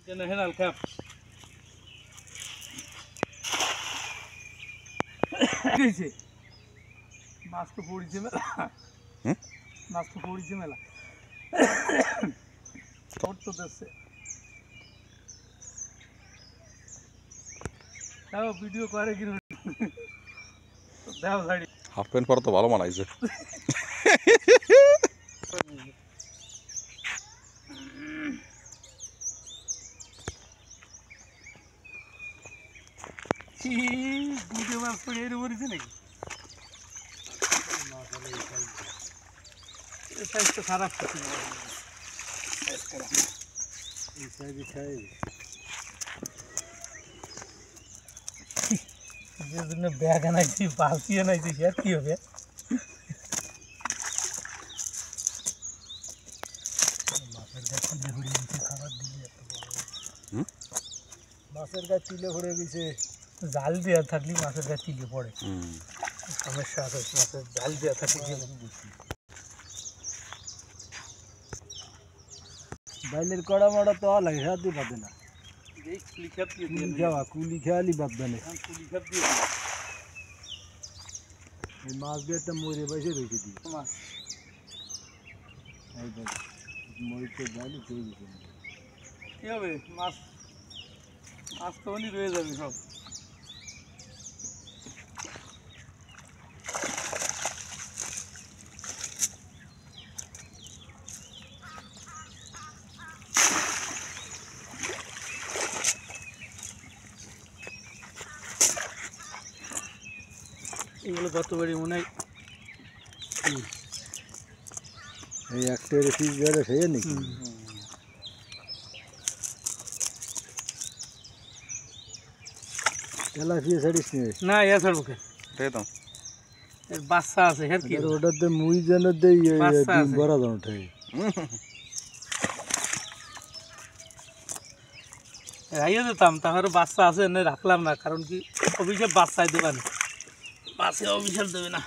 General Cup. Gece. Maske polici mi? Maske polici mi la? Orto desse. তাও video করে কি দাও গাড়ি হাফ প্যান্ট পরা তো ভালো মানাইছে ভিডিও মাছ পড়ে এর উপরে নাকি এই সাইজ তো খারাপ করছে এই সাইজ খাই যেজন্য ব্যাগ আনাইছি বালতি আনাইছি সে কি হবে মাছের গাছ তিলে ঘুরে গেছে খাবার দিলে এত বড় মাছের গাছ তিলে ঘুরে গেছে জাল দেওয়া থাকলে মাছের গাছ তিলে পড়ে সমস্যা আছে মাছের জাল দেওয়া থাকলে বাইলের কড়া মাড়া তো লাগে হাতে বাঁধে না কুলি খেয়ালি বাঁধবে না মাছ দিয়ে একটা মরে বসে রেখে দিই মাছ মরিতে যাইলে পেয়ে গেছে কি হবে মাছ মাছ তো উনি রয়ে যাবে সব এগুলো কত বাড়ি মনে হয় এই একটা রেসিপি বেড়ে খেয়ে নাকি তেলাপিয়া ছাড়িস না ইয়া ছাড়বো এর বাচ্চা আছে এর কি ওটাতে মুই যেন দেই বড় জন উঠে রাইয়া দিতাম তাহলে বাচ্চা আছে এনে রাখলাম না কারণ কি অভিশাপ বাচ্চায় দেবে না বাচ্চা অভিশাপ দেবে না